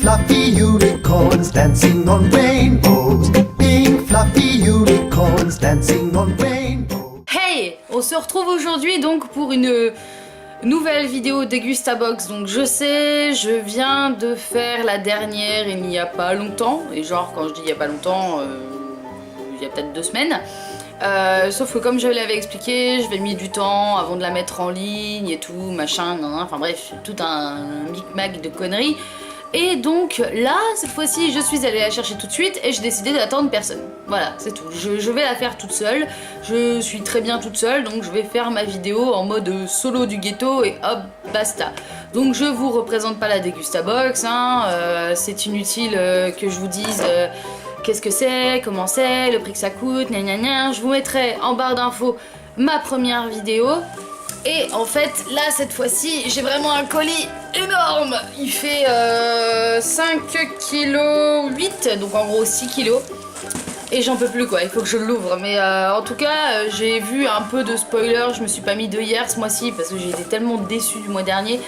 fluffy unicorns dancing on rainbows. Pink fluffy unicorns dancing on rainbows. Hey, on se retrouve aujourd'hui donc pour une nouvelle vidéo Dégustabox. Donc je sais, je viens de faire la dernière il n'y a pas longtemps. Et genre quand je dis il n'y a pas longtemps, il y a peut-être 2 semaines. Sauf que comme je l'avais expliqué, je vais mis du temps avant de la mettre en ligne et tout, machin, enfin bref, tout un micmac de conneries. Et donc là, cette fois-ci, je suis allée la chercher tout de suite et j'ai décidé d'attendre personne. Voilà, c'est tout. Je vais la faire toute seule. Je suis très bien toute seule, donc je vais faire ma vidéo en mode solo du ghetto et hop, basta. Donc je vous représente pas la Dégustabox, hein, c'est inutile que je vous dise... qu'est-ce que c'est, comment c'est, le prix que ça coûte, gna gna gna. Je vous mettrai en barre d'infos ma première vidéo. Et en fait, là, cette fois-ci, j'ai vraiment un colis énorme. Il fait 5,8 kg, donc en gros 6 kg. Et j'en peux plus quoi, il faut que je l'ouvre. Mais en tout cas, j'ai vu un peu de spoiler. Je me suis pas mis de hier ce mois-ci parce que j'ai été tellement déçue du mois dernier.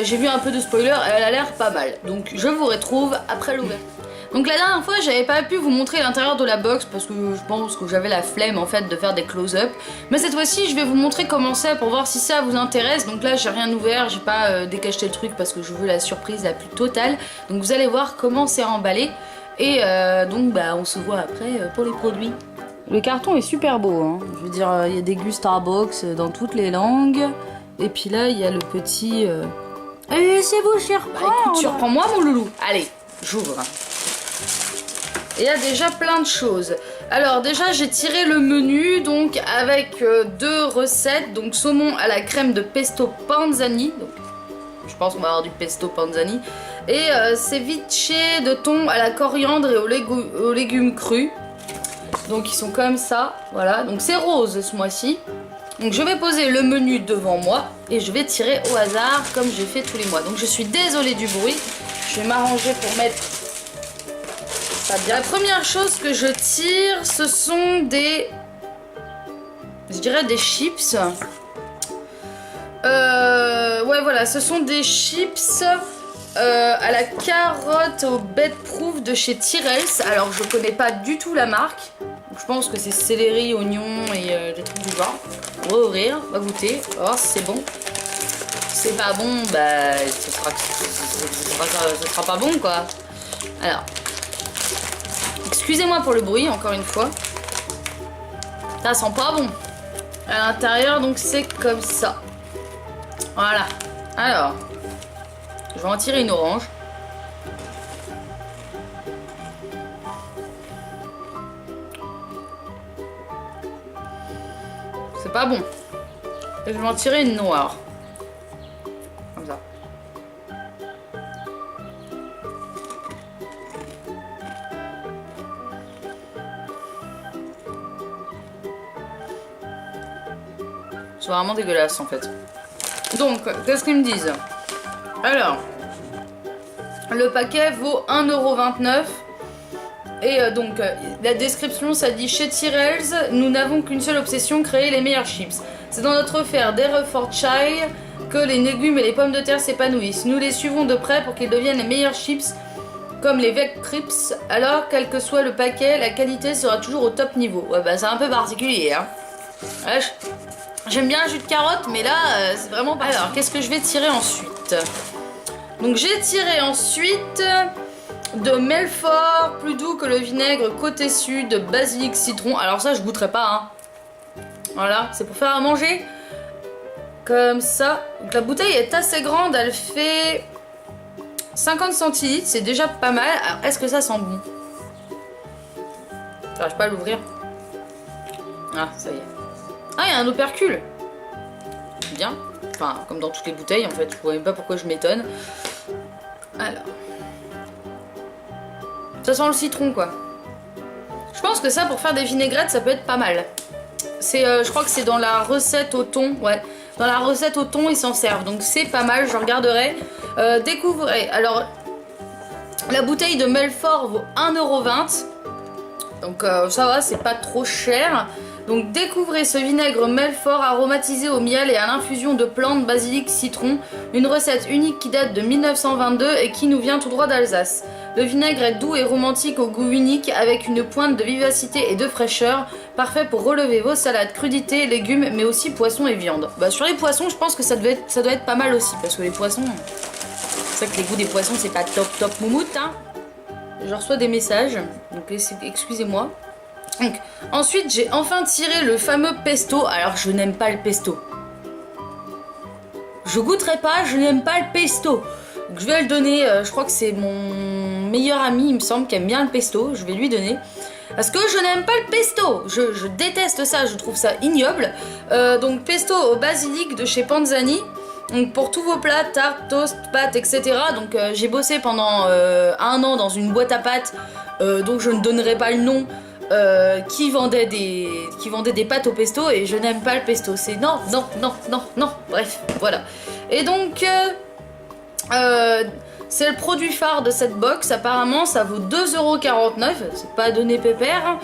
J'ai vu un peu de spoiler, elle a l'air pas mal. Donc je vous retrouve après l'ouverture. Donc la dernière fois j'avais pas pu vous montrer l'intérieur de la box parce que je pense que j'avais la flemme en fait de faire des close-up. Mais cette fois-ci je vais vous montrer comment c'est pour voir si ça vous intéresse. Donc là j'ai rien ouvert, j'ai pas décacheté le truc parce que je veux la surprise la plus totale. Donc vous allez voir comment c'est emballé. Et donc bah on se voit après pour les produits. Le carton est super beau, hein. Je veux dire il y a des Dégustabox dans toutes les langues. Et puis là il y a le petit... Laissez-vous surprendre. Bah écoute, surprends-moi mon loulou. Allez, j'ouvre. Et il y a déjà plein de choses. Alors déjà j'ai tiré le menu donc avec 2 recettes. Donc saumon à la crème de pesto panzani. Donc, je pense qu'on va avoir du pesto panzani. Et ceviche de thon à la coriandre et aux légumes crus. Donc ils sont comme ça. Voilà. Donc c'est rose ce mois-ci. Donc je vais poser le menu devant moi. Et je vais tirer au hasard comme j'ai fait tous les mois. Donc je suis désolée du bruit. Je vais m'arranger pour mettre... La première chose que je tire, ce sont des... je dirais des chips. Ouais voilà, ce sont des chips à la carotte au bedproof de chez Tyrrell's. Alors je connais pas du tout la marque. Donc, je pense que c'est céleri, oignon et des trucs du genre. On va ouvrir, on va goûter, on va voir si c'est bon. Si c'est pas bon, bah ce sera pas bon quoi. Alors... excusez-moi pour le bruit, encore une fois. Ça sent pas bon. À l'intérieur, donc c'est comme ça. Voilà. Alors, je vais en tirer une orange. C'est pas bon. Et je vais en tirer une noire. Comme ça. C'est vraiment dégueulasse en fait. Donc, qu'est-ce qu'ils me disent? Alors, le paquet vaut 1,29 €. Et donc, la description, ça dit: chez Tyrrell's, nous n'avons qu'une seule obsession, créer les meilleurs chips. C'est dans notre fer d'Herefordshire que les légumes et les pommes de terre s'épanouissent. Nous les suivons de près pour qu'ils deviennent les meilleurs chips, comme les Veg Crips. Alors, quel que soit le paquet, la qualité sera toujours au top niveau. Ouais, bah c'est un peu particulier, hein. Ouais, j'aime bien un jus de carotte, mais là, c'est vraiment pas... Alors, qu'est-ce que je vais tirer ensuite? Donc, j'ai tiré ensuite de Melfort, plus doux que le vinaigre, côté sud, basilic, citron. Alors ça, je goûterai pas, hein. Voilà, c'est pour faire à manger. Comme ça. Donc, la bouteille est assez grande, elle fait 50 centilitres, c'est déjà pas mal. Alors, est-ce que ça sent bon? J'arrive pas à l'ouvrir. Ah, ça y est. Ah, il y a un opercule. Bien. Enfin, comme dans toutes les bouteilles, en fait. Je ne vois même pas pourquoi je m'étonne. Alors. Ça sent le citron, quoi. Je pense que ça, pour faire des vinaigrettes, ça peut être pas mal. Je crois que c'est dans la recette au thon. Ouais. Dans la recette au thon, ils s'en servent. Donc, c'est pas mal. Je regarderai. Découvrez. Alors, la bouteille de Melfort vaut 1,20 €. Donc, ça va, c'est pas trop cher. Donc découvrez ce vinaigre Melfort aromatisé au miel et à l'infusion de plantes, basilic, citron. Une recette unique qui date de 1922 et qui nous vient tout droit d'Alsace. Le vinaigre est doux et romantique au goût unique avec une pointe de vivacité et de fraîcheur. Parfait pour relever vos salades, crudités, légumes mais aussi poissons et viande. Bah sur les poissons je pense que ça doit être pas mal aussi parce que les poissons... C'est vrai que les goûts des poissons c'est pas top moumoute hein. Je reçois des messages, donc excusez-moi. Donc, ensuite, j'ai enfin tiré le fameux pesto. Alors, je n'aime pas le pesto. Je goûterai pas, je n'aime pas le pesto. Donc, je vais le donner, je crois que c'est mon meilleur ami, il me semble, qui aime bien le pesto. Je vais lui donner. Parce que je n'aime pas le pesto. Je déteste ça, je trouve ça ignoble. Donc, pesto au basilic de chez Panzani. Donc pour tous vos plats, tartes, toast, pâtes, etc. Donc j'ai bossé pendant 1 an dans une boîte à pâtes, donc je ne donnerai pas le nom, qui vendait des pâtes au pesto et je n'aime pas le pesto. C'est non, bref, voilà. Et donc c'est le produit phare de cette box, apparemment ça vaut 2,49€, c'est pas donné pépère. Hein.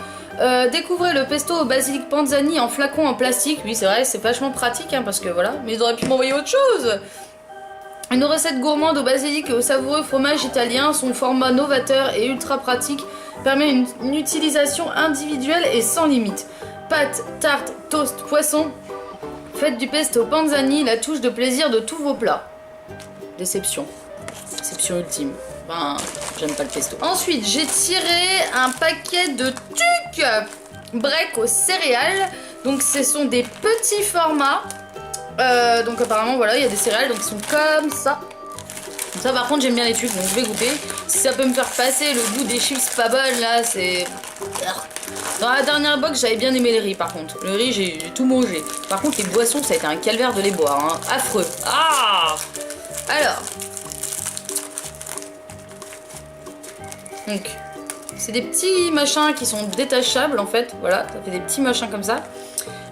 Découvrez le pesto au basilic Panzani en flacon en plastique. Oui, c'est vrai, c'est vachement pratique hein, parce que voilà, mais ils auraient pu m'envoyer autre chose. Une recette gourmande au basilic et au savoureux fromage italien. Son format novateur et ultra pratique permet une utilisation individuelle et sans limite. Pâtes, tartes, toast, poisson. Faites du pesto Panzani la touche de plaisir de tous vos plats. Déception. Déception ultime. Ben, j'aime pas le pesto. Ensuite, j'ai tiré un paquet de tucs break aux céréales. Donc, ce sont des petits formats. Donc, apparemment, voilà, il y a des céréales. Donc, ils sont comme ça. Ça, par contre, j'aime bien les tucs. Donc, je vais goûter. Si ça peut me faire passer le goût des chips pas bonnes, là, c'est... Dans la dernière box, j'avais bien aimé le riz, par contre. Le riz, j'ai tout mangé. Par contre, les boissons, ça a été un calvaire de les boire. Hein. Affreux. Ah! Alors... Donc, c'est des petits machins qui sont détachables en fait, voilà, ça fait des petits machins comme ça.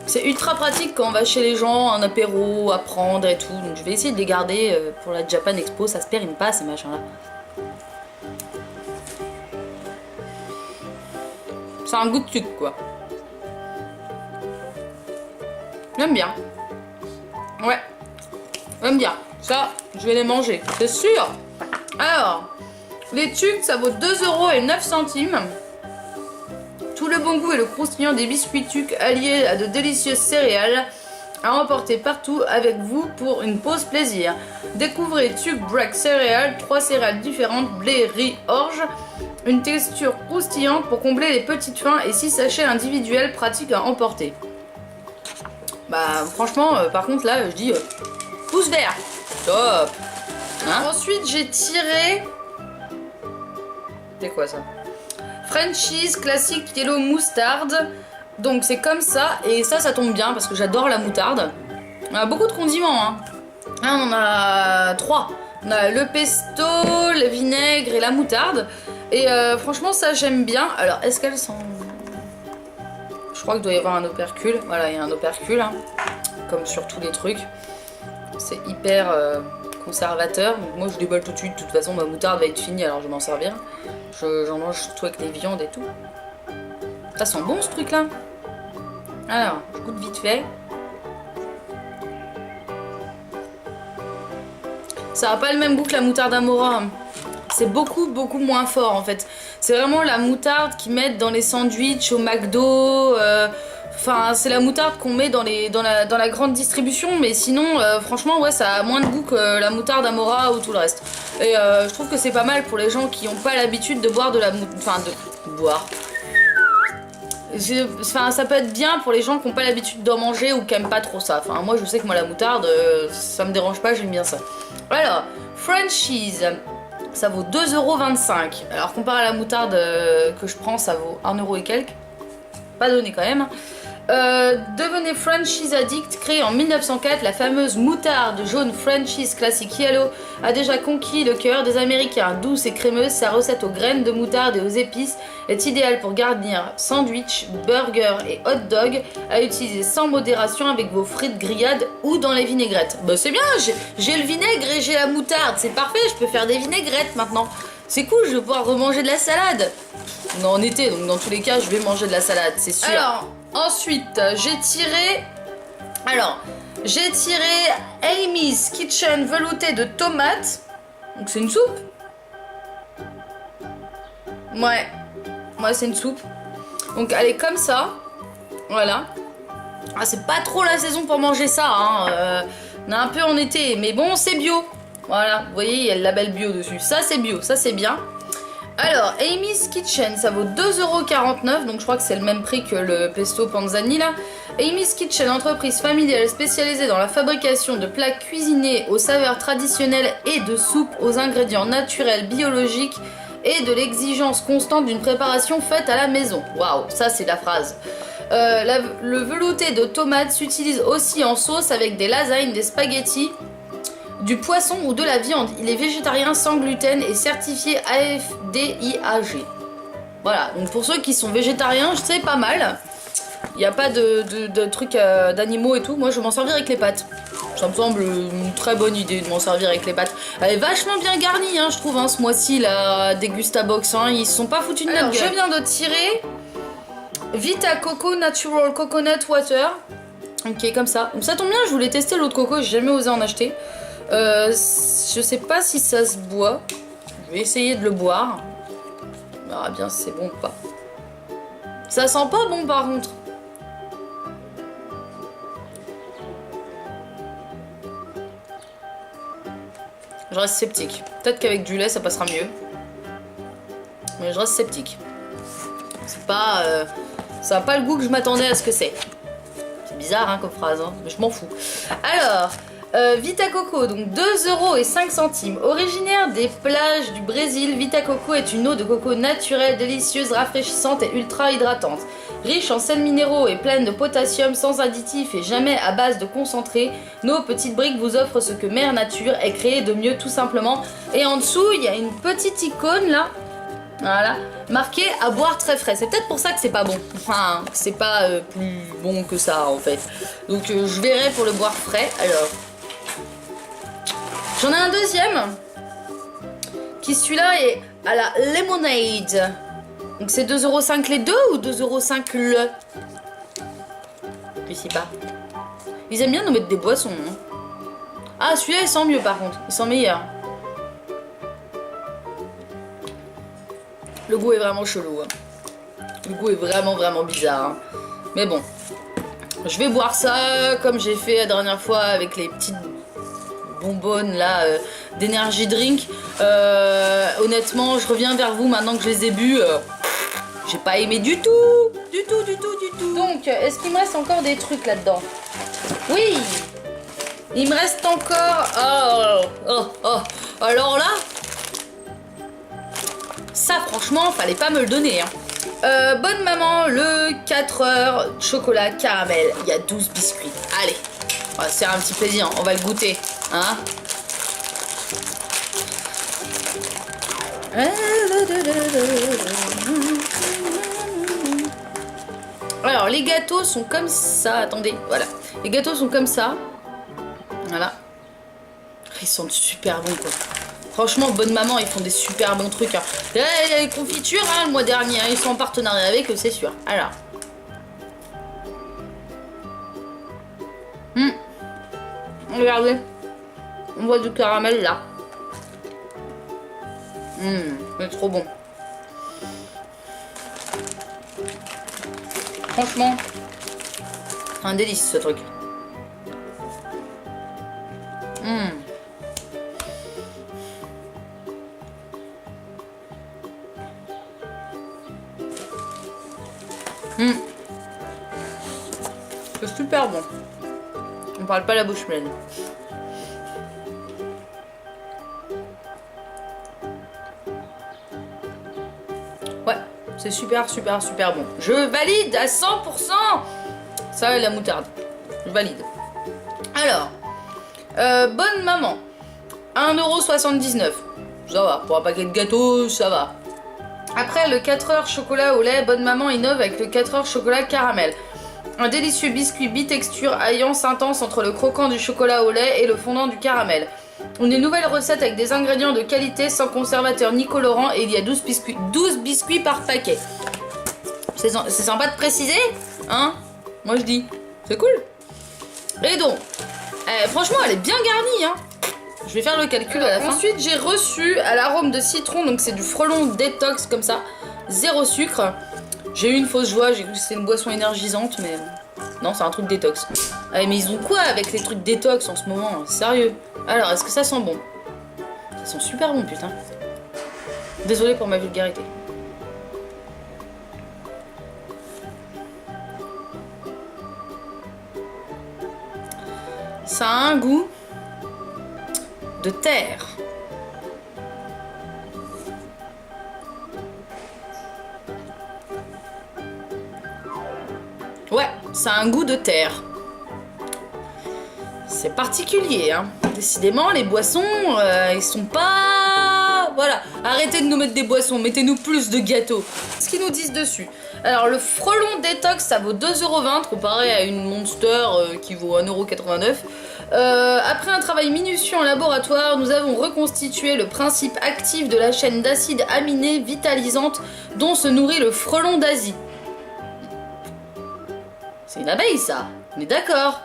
C'est ultra pratique quand on va chez les gens, un apéro, à prendre et tout. Donc je vais essayer de les garder pour la Japan Expo, ça se périme pas ces machins là. C'est un goût de sucre quoi. J'aime bien. Ouais, j'aime bien. Ça, je vais les manger, c'est sûr. Alors... Les tucs, ça vaut 2,09€. Tout le bon goût et le croustillant des biscuits tucs alliés à de délicieuses céréales à emporter partout avec vous pour une pause plaisir. Découvrez Tuc Break céréales, 3 céréales différentes, blé, riz, orge. Une texture croustillante pour combler les petites faims et 6 sachets individuels pratiques à emporter. Bah franchement, par contre là, je dis pouce vert. Top. Hein. Ensuite, j'ai tiré... C'est quoi ça? Frenchies classique yellow moutarde. Donc c'est comme ça. Et ça tombe bien parce que j'adore la moutarde. On a beaucoup de condiments. Hein. Là, on en a 3. On a le pesto, le vinaigre et la moutarde. Et franchement ça j'aime bien. Alors est-ce qu'elles sont... Je crois qu'il doit y avoir un opercule. Voilà, il y a un opercule. Hein. Comme sur tous les trucs. C'est hyper... conservateur, donc moi je déballe tout de suite, de toute façon ma moutarde va être finie alors je vais m'en servir. J'en mange surtout avec les viandes et tout. Ça sent bon ce truc là. Alors, je goûte vite fait. Ça a pas le même goût que la moutarde Amora. C'est beaucoup moins fort en fait. C'est vraiment la moutarde qu'ils mettent dans les sandwichs au McDo. Enfin, c'est la moutarde qu'on met dans la grande distribution, mais sinon, franchement, ouais, ça a moins de goût que la moutarde Amora ou tout le reste. Et je trouve que c'est pas mal pour les gens qui n'ont pas l'habitude de boire de la moutarde. Enfin, de boire. Enfin, ça peut être bien pour les gens qui n'ont pas l'habitude d'en manger ou qui n'aiment pas trop ça. Enfin, moi, je sais que moi, la moutarde, ça me dérange pas, j'aime bien ça. Alors, Frenchies, ça vaut 2,25€. Alors, comparé à la moutarde que je prends, ça vaut 1€ et quelques. Pas donné quand même. Devenez Frenchies addict. Créée en 1904, la fameuse moutarde jaune Frenchies Classic Yellow a déjà conquis le cœur des Américains. Douce et crémeuse, sa recette aux graines de moutarde et aux épices est idéale pour garnir sandwich, burger et hot dog, à utiliser sans modération avec vos frites grillades ou dans les vinaigrettes. Bah c'est bien, j'ai le vinaigre et j'ai la moutarde, c'est parfait, je peux faire des vinaigrettes maintenant. C'est cool, je vais pouvoir remanger de la salade. On est en été, donc dans tous les cas, je vais manger de la salade, c'est sûr. Alors, Ensuite, j'ai tiré... Alors, j'ai tiré Amy's Kitchen velouté de tomates. Donc c'est une soupe. Ouais, c'est une soupe. Donc elle est comme ça. Voilà. Ah, c'est pas trop la saison pour manger ça, hein. On est un peu en été, mais bon, c'est bio. Voilà, vous voyez, il y a le label bio dessus. Ça, c'est bio, ça, c'est bien. Alors, Amy's Kitchen, ça vaut 2,49 €, donc je crois que c'est le même prix que le pesto panzani, là. Amy's Kitchen, entreprise familiale spécialisée dans la fabrication de plats cuisinés aux saveurs traditionnelles et de soupes aux ingrédients naturels, biologiques et de l'exigence constante d'une préparation faite à la maison. Waouh, ça, c'est la phrase. Le velouté de tomates s'utilise aussi en sauce avec des lasagnes, des spaghettis, du poisson ou de la viande. Il est végétarien sans gluten et certifié AFDIAG. Voilà, donc pour ceux qui sont végétariens, c'est pas mal. Il n'y a pas de trucs d'animaux et tout. Moi, je vais m'en servir avec les pâtes. Ça me semble une très bonne idée de m'en servir avec les pâtes. Elle est vachement bien garnie, hein, je trouve, hein, ce mois-ci, la Degustabox. Hein. Ils se sont pas foutus de notre gueule. Je viens de tirer Vita Coco Natural Coconut Water. Ok, comme ça. Donc ça tombe bien, je voulais tester l'eau de coco, j'ai jamais osé en acheter. Je sais pas si ça se boit. Je vais essayer de le boire. On verra bien si c'est bon ou pas. Ça sent pas bon par contre. Je reste sceptique. Peut-être qu'avec du lait ça passera mieux. Mais je reste sceptique. C'est pas... ça a pas le goût que je m'attendais à ce que c'est. C'est bizarre hein, comme phrase, hein, mais je m'en fous. Alors... Vita Coco, donc 2,05 €. Originaire des plages du Brésil, Vita Coco est une eau de coco naturelle, délicieuse, rafraîchissante et ultra hydratante. Riche en sels minéraux et pleine de potassium, sans additifs et jamais à base de concentré, nos petites briques vous offrent ce que Mère Nature est créée de mieux tout simplement. Et en dessous, il y a une petite icône là, voilà, marqué à boire très frais. C'est peut-être pour ça que c'est pas bon. Enfin, c'est pas plus bon que ça en fait. Donc je verrai pour le boire frais. Alors... J'en ai un deuxième qui celui-là est à la lemonade. Donc c'est 2,05 € les deux ou 2,05 € le? Je sais pas. Ils aiment bien nous mettre des boissons. Hein. Ah celui-là il sent mieux par contre. Il sent meilleur. Le goût est vraiment chelou. Hein. Le goût est vraiment bizarre. Hein. Mais bon. Je vais boire ça comme j'ai fait la dernière fois avec les petites bonbonnes là d'énergie drink. Honnêtement je reviens vers vous maintenant que je les ai bu. J'ai pas aimé du tout. Donc est-ce qu'il me reste encore des trucs là-dedans? Oui, il me reste encore alors là ça franchement fallait pas me le donner hein. Bonne maman, le 4 heures chocolat caramel. Il y a 12 biscuits. Allez, on va se faire un petit plaisir, on va le goûter. Hein? Alors les gâteaux sont comme ça. Attendez, voilà. Les gâteaux sont comme ça. Voilà. Ils sont super bons quoi. Franchement, bonne maman, ils font des super bons trucs. Hein. Les confitures, hein, le mois dernier, hein, ils sont en partenariat avec eux, c'est sûr. Alors. Regardez. On voit du caramel là. C'est trop bon. Franchement, un délice ce truc. C'est super bon. On parle pas la bouche pleine. Ouais, c'est super bon. Je valide à 100%. Ça et la moutarde. Je valide. Alors, bonne maman. 1,79 €. Ça va. Pour un paquet de gâteaux, ça va. Après, le 4 heures chocolat au lait, bonne maman innove avec le 4 heures chocolat caramel. Un délicieux biscuit bitexture alliance intense entre le croquant du chocolat au lait et le fondant du caramel. Une nouvelle recette avec des ingrédients de qualité sans conservateur ni colorant et il y a 12 biscuits par paquet. C'est sympa de préciser. Hein? Moi je dis. C'est cool. Et donc, franchement, elle est bien garnie, hein. Je vais faire le calcul à la fin. Ensuite, j'ai reçu à l'arôme de citron, donc c'est du frelon détox comme ça, 0 sucre. J'ai eu une fausse joie, j'ai cru que c'était une boisson énergisante, mais non, c'est un truc détox. Ah, mais ils ont quoi avec les trucs détox en ce moment? Sérieux? Alors, est-ce que ça sent bon? Ça sent super bon, putain. Désolée pour ma vulgarité. Ça a un goût de terre. Ouais, ça a un goût de terre. C'est particulier, hein. Décidément, les boissons, ils sont pas... Voilà, arrêtez de nous mettre des boissons, mettez-nous plus de gâteaux. Ce qu'ils nous disent dessus. Alors, le frelon détox, ça vaut 2,20 € comparé à une Monster qui vaut 1,89 €. Après un travail minutieux en laboratoire, nous avons reconstitué le principe actif de la chaîne d'acides aminés vitalisantes dont se nourrit le frelon d'Asie. C'est une abeille, ça. On est d'accord.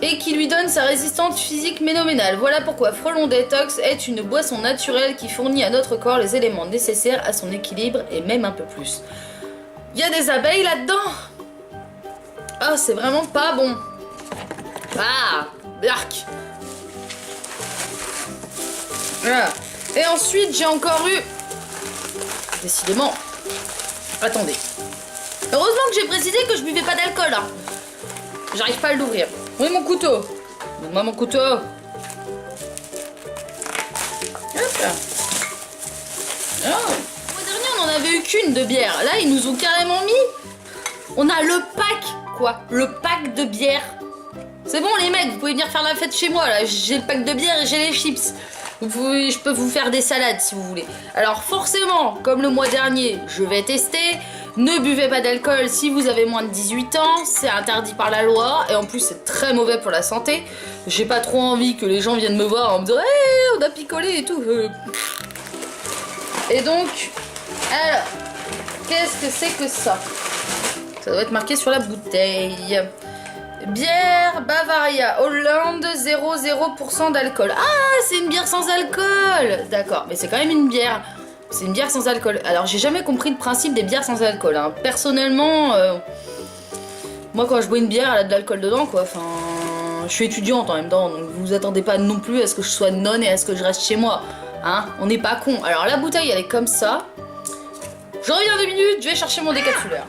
Et qui lui donne sa résistance physique phénoménale. Voilà pourquoi Frelon Détox est une boisson naturelle qui fournit à notre corps les éléments nécessaires à son équilibre et même un peu plus. Il y a des abeilles là-dedans. Ah, c'est vraiment pas bon. Ah, bark. Voilà. Et ensuite, j'ai encore eu... Décidément. Attendez. Heureusement que j'ai précisé que je buvais pas d'alcool, hein. J'arrive pas à l'ouvrir. Où est mon couteau? Donne-moi mon couteau. Hop là. Oh. Le mois dernier, on en avait eu qu'une de bière. Là, ils nous ont carrément mis... On a le pack, quoi. Le pack de bière. C'est bon, les mecs, vous pouvez venir faire la fête chez moi, là. J'ai le pack de bière et j'ai les chips. Je peux vous faire des salades, si vous voulez. Alors, forcément, comme le mois dernier, je vais tester... Ne buvez pas d'alcool si vous avez moins de 18 ans, c'est interdit par la loi et en plus c'est très mauvais pour la santé. J'ai pas trop envie que les gens viennent me voir en me disant hey, on a picolé et tout. Et donc, alors, qu'est-ce que c'est que ça? Ça doit être marqué sur la bouteille. Bière Bavaria Hollande 0,0% d'alcool. Ah, c'est une bière sans alcool. D'accord, mais c'est quand même une bière. C'est une bière sans alcool. Alors, j'ai jamais compris le principe des bières sans alcool. Hein. Personnellement, moi, quand je bois une bière, elle a de l'alcool dedans, quoi. Enfin, je suis étudiante en même temps, donc vous vous attendez pas non plus à ce que je sois nonne et à ce que je reste chez moi. Hein, on n'est pas con. Alors, la bouteille, elle est comme ça. Je reviens 2 minutes, je vais chercher mon décapsuleur.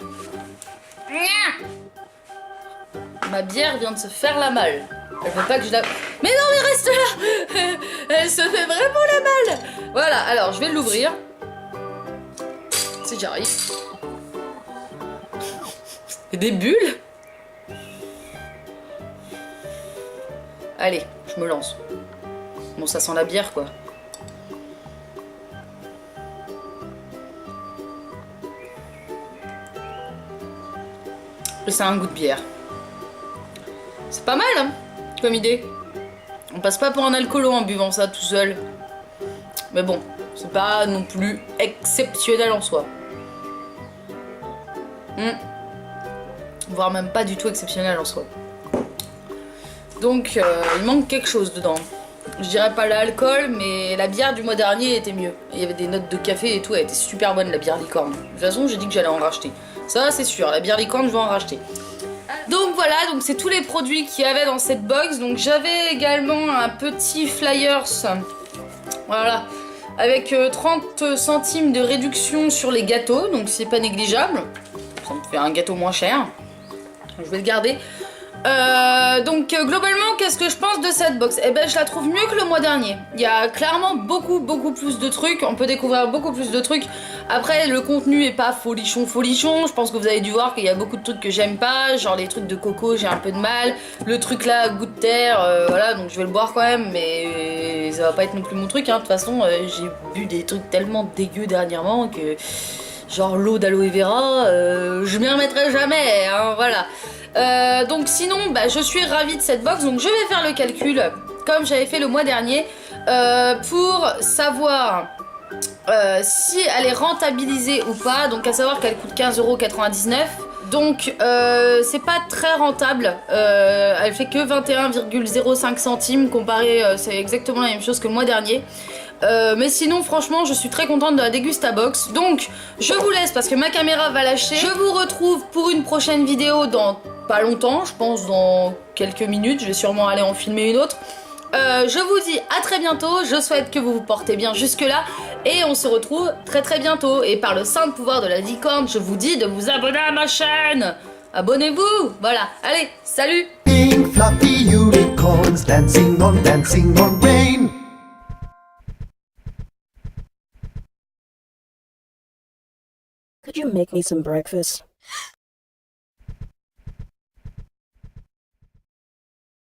Ma bière vient de se faire la malle. Elle veut pas que je la... Mais non, mais reste là. Elle se fait vraiment la malle. Voilà, alors, je vais l'ouvrir. Si j'arrive. Et des bulles. Allez, je me lance. Bon, ça sent la bière, quoi. Et ça a un goût de bière. C'est pas mal, hein, comme idée. On passe pas pour un alcoolo en buvant ça tout seul. Mais bon, c'est pas non plus exceptionnel en soi. Voire même pas du tout exceptionnel en soi. Donc, il manque quelque chose dedans. Je dirais pas l'alcool, mais la bière du mois dernier était mieux. Il y avait des notes de café et tout, elle était super bonne, la bière licorne. De toute façon, j'ai dit que j'allais en racheter. Ça, c'est sûr, la bière licorne, je vais en racheter. Donc voilà, donc c'est tous les produits qu'il y avait dans cette box. Donc j'avais également un petit flyers, voilà, avec 30 centimes de réduction sur les gâteaux, donc c'est pas négligeable. Ça me fait un gâteau moins cher. Je vais le garder. Donc globalement, qu'est-ce que je pense de cette box? Eh ben, je la trouve mieux que le mois dernier. Il y a clairement beaucoup plus de trucs. On peut découvrir beaucoup plus de trucs. Après, le contenu est pas folichon. Je pense que vous avez dû voir qu'il y a beaucoup de trucs que j'aime pas, genre les trucs de coco, j'ai un peu de mal. Le truc là, goût de terre, voilà, donc je vais le boire quand même, mais ça va pas être non plus mon truc. Hein. De toute façon, j'ai bu des trucs tellement dégueux dernièrement que genre l'eau d'aloe vera, je m'y remettrai jamais. Hein, voilà. Donc sinon, bah, je suis ravie de cette box, donc je vais faire le calcul comme j'avais fait le mois dernier pour savoir si elle est rentabilisée ou pas. Donc à savoir qu'elle coûte 15,99 €. Donc c'est pas très rentable, elle fait que 21,05 centimes comparé, c'est exactement la même chose que le mois dernier. Mais sinon franchement je suis très contente de la Dégustabox. Donc je vous laisse parce que ma caméra va lâcher. Je vous retrouve pour une prochaine vidéo dans pas longtemps, je pense dans quelques minutes, je vais sûrement aller en filmer une autre. Je vous dis à très bientôt, je souhaite que vous vous portez bien jusque là et on se retrouve très très bientôt. Et par le saint pouvoir de la licorne, je vous dis de vous abonner à ma chaîne. Abonnez-vous, voilà, allez, salut. Pink fluffy unicorns dancing on rain. Could you make me some breakfast?